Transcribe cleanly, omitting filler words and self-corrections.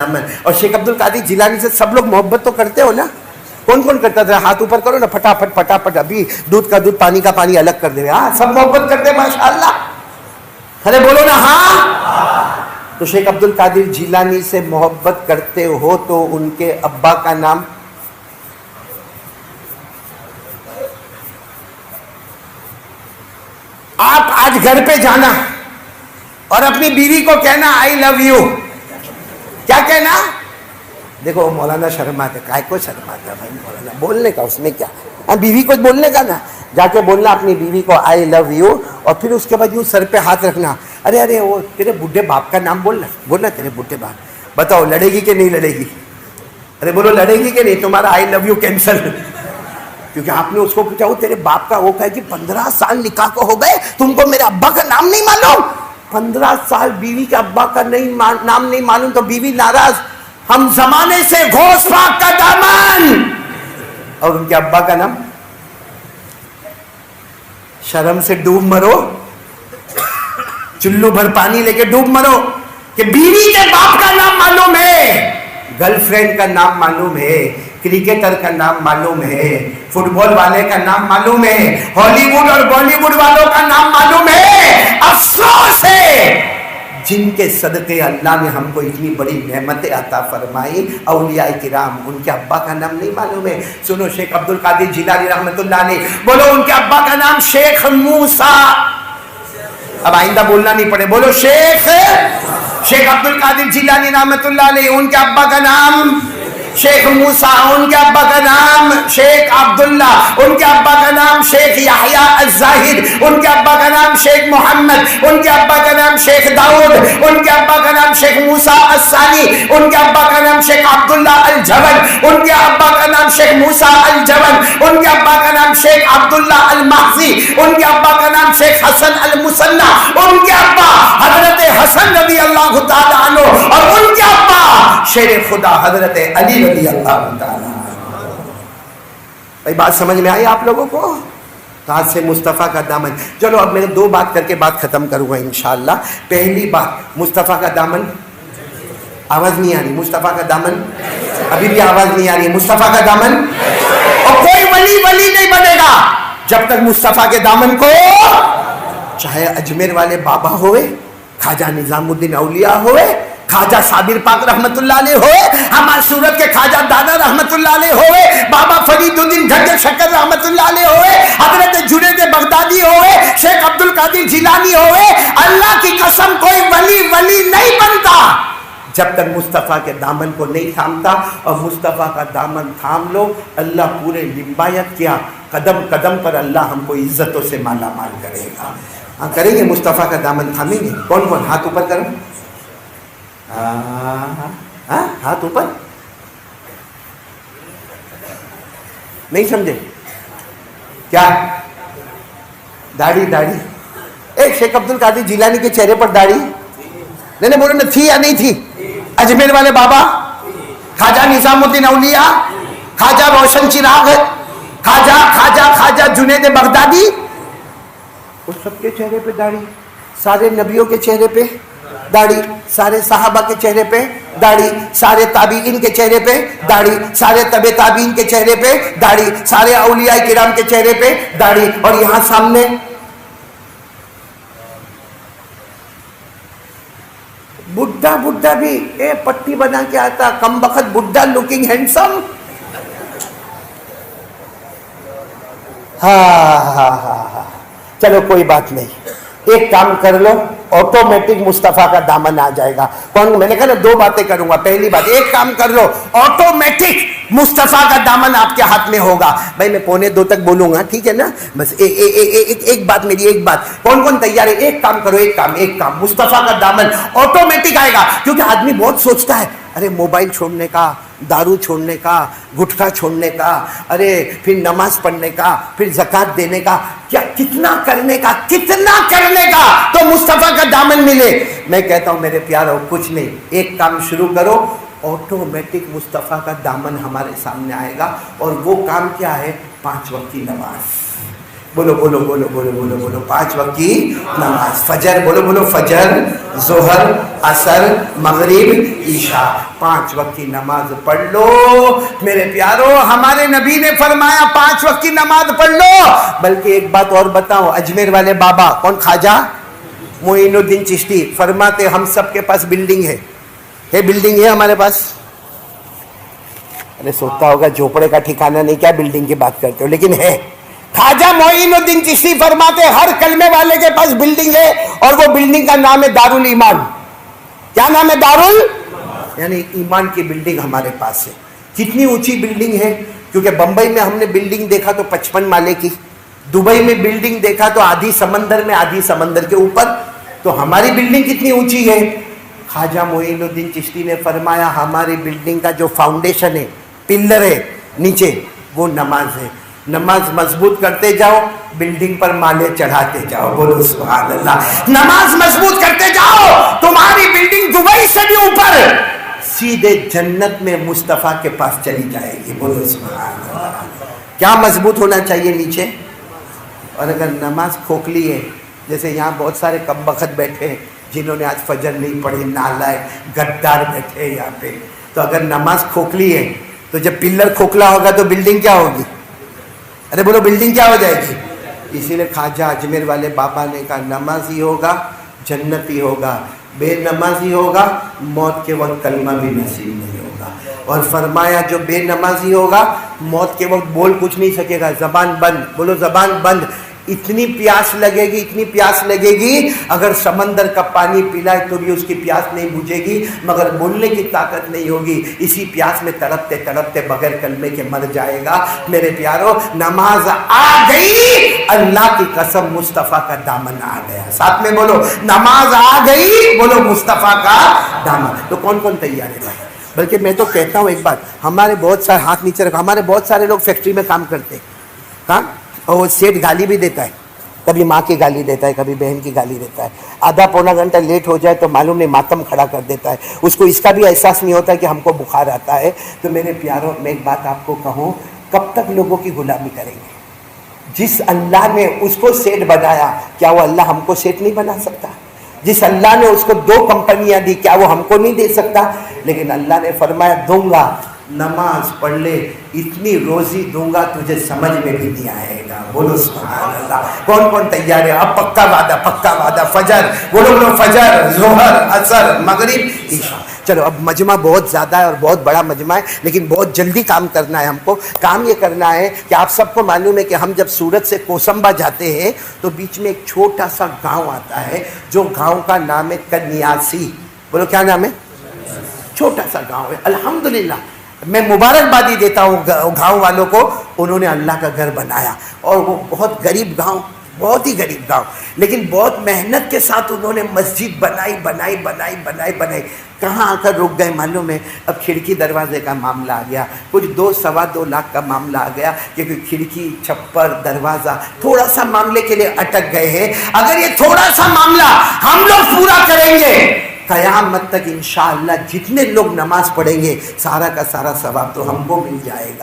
दामन. और शेख अब्दुल कादिर जिलानी से सब लोग मोहब्बत तो करते हो ना? कौन कौन करता था? हाथ ऊपर करो ना, फटाफट फटाफट. अभी दूध का दूध पानी का पानी अलग कर दे. हाँ, सब मोहब्बत करते हैं माशाअल्लाह. अरे बोलो ना हाँ. तो शेख अब्दुल कादिर जिलानी से मोहब्बत करते हो तो उनके अब्बा का नाम? आप आज घर पे जाना और अपनी बीवी को कहना आई लव यू. क्या कहना? देखो मौलाना शर्माते, काय को शर्माता भाई मौलाना, बोलने का उसमें क्या. हाँ, बीवी को बोलने का ना, जाके बोलना अपनी बीवी को आई लव यू. और फिर उसके बाद यूँ सर पे हाथ रखना. अरे अरे वो तेरे बुढ़े बाप का नाम बोलना, बोलना तेरे बुढ़े बाप. बताओ लड़ेगी कि नहीं लड़ेगी? अरे बोलो लड़ेगी कि नहीं? तुम्हारा आई लव यू कैंसल. क्योंकि आपने उसको पूछा वो तेरे बाप का, वो कहे कि 15 साल निकाह को हो गए, तुमको मेरे अब्बा का नाम नहीं मालूम. 15 साल बीवी के अब्बा का नाम नहीं मालूम तो बीवी नाराज. हम जमाने से घोष पाक का दामन, और उनके अब्बा का नाम? शर्म से डूब मरो, चुल्लू भर पानी लेके डूब मरो कि बीवी के बाप का नाम मालूम है, गर्लफ्रेंड का नाम मालूम है, क्रिकेटर का नाम मालूम है, फुटबॉल वाले का नाम मालूम है, हॉलीवुड और बॉलीवुड वालों का नाम मालूम है. अफसोस है जिनके सदके अल्लाह ने हमको इतनी बड़ी नेमतें अता फरमाई, औलिया किराम, उनके अब्बा का नाम नहीं मालूम है. सुनो शेख अब्दुल कादिर जिलानी रहमतुल्लाह अलैह, बोलो उनके अब्बा का नाम शेख मूसा. अब आइंदा बोलना नहीं पड़े, बोलो शेख अब्दुल कादिर जिलानी रहमतुल्लाह अलैह, उनके अब्बा का नाम शेख मूसा, उनके अब्बा का नाम शेख अब्दुल्ला, उनके अब्बा का नाम शेख याहिया अज़्ज़ाहिद, उनके अब्बा का नाम शेख मोहम्मद, उनके अब्बा का नाम शेख दाऊद, उनके अब्बा का नाम शेख मूसा अस्सानी, उनके अब्बा का नाम शेख अब्दुल्ला अल जबल, उनके अब्बा का नाम शेख मूसा अल जबल, उनके अब्बा का नाम शेख अब्दुल्ला अल महजी, उनके अब्बा का नाम शेख हसन अल मुसन्ना, उनके अब्बा हजरत हसन रज़ी अल्लाह तआला अन्हु, और उनके अब्बा शेर खुदा हजरत अली रज़ी अल्लाह तआला. भाई बात समझ में आई आप लोगों को? तो आज से मुस्तफ़ा का दामन. चलो अब मैं 2 बात करके बात खत्म करूंगा इंशाअल्लाह. पहली बात, मुस्तफ़ा का दामन. आवाज नहीं आ रही? मुस्तफ़ा का दामन, अभी भी आवाज नहीं आ रही? मुस्तफ़ा का दामन. और कोई वली नहीं बनेगा जब तक मुस्तफ़ा के दामन को, चाहे अजमेर वाले बाबा होए, ख्वाजा निजामुद्दीन औलिया होए, ख्वाजा साबिर पाक रहमतुल्लाह अलैह होए, हमारे सूरत के ख्वाजा दादा रहमतुल्लाह अलैह होए, बाबा फरीदुद्दीन ढक्के शक्कर रहमतुल्लाह अलैह होए, हजरत जुनैद बगदादी होए, शेख अब्दुल कादिर जिलानी होए, अल्लाह की कसम कोई वली नहीं बनता जब तक मुस्तफ़ा के दामन को नहीं थामता. और मुस्तफ़ा का दामन थाम लो, अल्लाह पूरे लिंबायत किया, कदम कदम पर अल्लाह हमको इज्जतों से माला माल करेगा. हाँ करेंगे, मुस्तफ़ा का दामन थामेंगे. कौन कौन? हाथ ऊपर करो. हाथ ऊपर. नहीं समझे क्या? दाढ़ी. एक शेख अब्दुल कादिर जिलानी के चेहरे पर दाढ़ी नहीं बोलो ना, थी या नहीं थी? अजमेर वाले बाबा, ख्वाजा निजामुद्दीन औलिया, ख्वाजा रोशन चिराग, ख्वाजा जुनैद बगदादी, उस सबके चेहरे पे दाढ़ी. सारे नबियों के चेहरे पे दाढ़ी, सारे सहाबा के चेहरे पे दाढ़ी, सारे ताबीइन के चेहरे पे दाढ़ी, सारे तबे ताबीन के चेहरे पे दाढ़ी, सारे औलिया किराम के चेहरे पे दाढ़ी. और यहां सामने बुड्ढा भी पट्टी बना के आता, कम बखत बुड्ढा लुकिंग हैंडसम. हाँ. चलो कोई बात नहीं, एक काम कर लो, ऑटोमेटिक मुस्तफ़ा का दामन आ जाएगा. कौन? मैंने कहा ना 2 बातें करूंगा. पहली बात, एक काम कर लो, ऑटोमेटिक मुस्तफ़ा का दामन आपके हाथ में होगा. भाई मैं 1:45 तक बोलूंगा, ठीक है ना? बस एक बात मेरी, एक बात. कौन कौन तैयार है? एक काम करो, एक काम, मुस्तफ़ा का दामन ऑटोमेटिक आएगा. क्योंकि आदमी बहुत सोचता है, अरे मोबाइल छोड़ने का, दारू छोड़ने का, गुटखा छोड़ने का, अरे फिर नमाज पढ़ने का, फिर ज़कात देने का, क्या कितना करने का तो मुस्तफ़ा का दामन मिले. मैं कहता हूं मेरे प्यारों, कुछ नहीं, एक काम शुरू करो, ऑटोमेटिक मुस्तफ़ा का दामन हमारे सामने आएगा. और वो काम क्या है? 5 वक्त की नमाज. بولو بولو بولو بولو بولو بولو 5 وقت کی نماز. فجر بولو بولو فجر, ظہر, عصر, مغرب, عشاء, 5 وقت کی نماز پڑھ لو. میرے پیارو ہمارے نبی نے فرمایا 5 وقت کی نماز پڑھ لو. بلکہ ایک بات اور بتاؤ, اجمیر والے بابا کون, خواجہ معین الدین چشتی فرماتے ہم سب کے پاس بلڈنگ ہے بلڈنگ ہے ہمارے پاس. ارے سوچتا ہوگا جھوپڑے کا ٹھکانہ نہیں, کیا بلڈنگ کی بات کرتے ہو, لیکن ہے. خواجہ معین الدین چشتی فرماتے ہر کلمے والے کے پاس بلڈنگ ہے, اور وہ بلڈنگ کا نام ہے دارالایمان. کیا نام ہے؟ یعنی ایمان کی بلڈنگ ہمارے پاس ہے. کتنی اونچی بلڈنگ ہے, کیونکہ بمبئی میں ہم نے بلڈنگ دیکھا تو 55 مالے کی, دبئی میں بلڈنگ دیکھا تو آدھی سمندر میں, آدھی سمندر کے اوپر. تو ہماری بلڈنگ کتنی اونچی ہے؟ خواجہ معین الدین چشتی نے فرمایا ہماری بلڈنگ کا جو فاؤنڈیشن ہے, پلر ہے نیچے, وہ نماز ہے. نماز مضبوط کرتے جاؤ, بلڈنگ پر مالے چڑھاتے جاؤ. بولو سبحان اللہ. نماز مضبوط کرتے جاؤ, تمہاری بلڈنگ دبئی سے بھی اوپر سیدھے جنت میں مصطفیٰ کے پاس چلی جائے گی. بولو سبحان اللہ. کیا مضبوط ہونا چاہیے نیچے. اور اگر نماز کھوکھلی ہے, جیسے یہاں بہت سارے کم بخت بیٹھے ہیں جنہوں نے آج فجر نہیں پڑھی, نالائق گدار بیٹھے ہیں یہاں پہ, تو اگر نماز کھوکھلی ہے تو جب پلر کھوکھلا ہوگا تو بلڈنگ کیا ہوگی؟ ارے بولو بلڈنگ کیا ہو جائے گی؟ اسی لیے خواجہ اجمیر والے بابا نے کہا نمازی ہوگا جنتی ہوگا, بے نمازی ہوگا موت کے وقت کلمہ بھی نصیب نہیں ہوگا. اور فرمایا جو بے نمازی ہوگا موت کے وقت بول کچھ نہیں سکے گا, زبان بند. بولو زبان بند. اتنی پیاس لگے گی, اتنی پیاس لگے گی, اگر سمندر کا پانی پلائے تو بھی اس کی پیاس نہیں بجھے گی, مگر بولنے کی طاقت نہیں ہوگی. اسی پیاس میں تڑپتے تڑپتے بغیر کلمے کے مر جائے گا. میرے پیارو نماز آ گئی, اللہ کی قسم مصطفیٰ کا دامن آ گیا. ساتھ میں بولو نماز آ گئی, بولو مصطفیٰ کا دامن. تو کون کون تیار ہے بھائی؟ بلکہ میں تو کہتا ہوں ایک بات, ہمارے بہت سارے, ہاتھ نیچے رکھو, ہمارے بہت سارے لوگ فیکٹری میں کام کرتے ہیں, ہاں, اور وہ سیٹ گالی بھی دیتا ہے, کبھی ماں کی گالی دیتا ہے, کبھی بہن کی گالی دیتا ہے. آدھا پونا گھنٹہ لیٹ ہو جائے تو معلوم نہیں ماتم کھڑا کر دیتا ہے. اس کو اس کا بھی احساس نہیں ہوتا کہ ہم کو بخار آتا ہے. تو میرے پیاروں, میں ایک بات آپ کو کہوں, کب تک لوگوں کی غلامی کریں گے؟ جس اللہ نے اس کو سیٹ بنایا, کیا وہ اللہ ہم کو سیٹ نہیں بنا سکتا؟ جس اللہ نے اس کو 2 کمپنیاں دی, کیا وہ ہم کو نہیں دے سکتا؟ لیکن اللہ نے فرمایا دوں گا, نماز پڑھ لے, اتنی روزی دوں گا تجھے سمجھ میں بھی نہیں آئے گا. بولو سبحان اللہ. کون کون تیار ہے؟ اب پکا وعدہ, پکا وعدہ. فجر بولو بولو, فجر, ظہر, عصر, مغرب, عشاء. چلو اب مجمع بہت زیادہ ہے اور بہت بڑا مجمع ہے, لیکن بہت جلدی کام کرنا ہے ہم کو. کام یہ کرنا ہے کہ آپ سب کو معلوم ہے کہ ہم جب سورت سے کوسمبا جاتے ہیں تو بیچ میں ایک چھوٹا سا گاؤں آتا ہے, جو گاؤں کا نام ہے کنیاسی. بولو کیا نام ہے؟ چھوٹا سا گاؤں ہے. الحمدللہ میں مبارکبادی دیتا ہوں گاؤں والوں کو, انہوں نے اللہ کا گھر بنایا. اور وہ بہت غریب گاؤں, بہت ہی غریب گاؤں, لیکن بہت محنت کے ساتھ انہوں نے مسجد بنائی. کہاں آ کر رک گئے معلوم ہے؟ اب کھڑکی دروازے کا معاملہ آ گیا, کچھ 2-2.25 لاکھ کا معاملہ آ گیا, کیونکہ کھڑکی, چھپر, دروازہ تھوڑا سا معاملے کے لیے اٹک گئے ہیں. اگر یہ تھوڑا سا معاملہ ہم لوگ پورا کریں گے, قیامت تک انشاءاللہ جتنے لوگ نماز پڑھیں گے سارا کا سارا ثواب تو ہم کو مل جائے گا.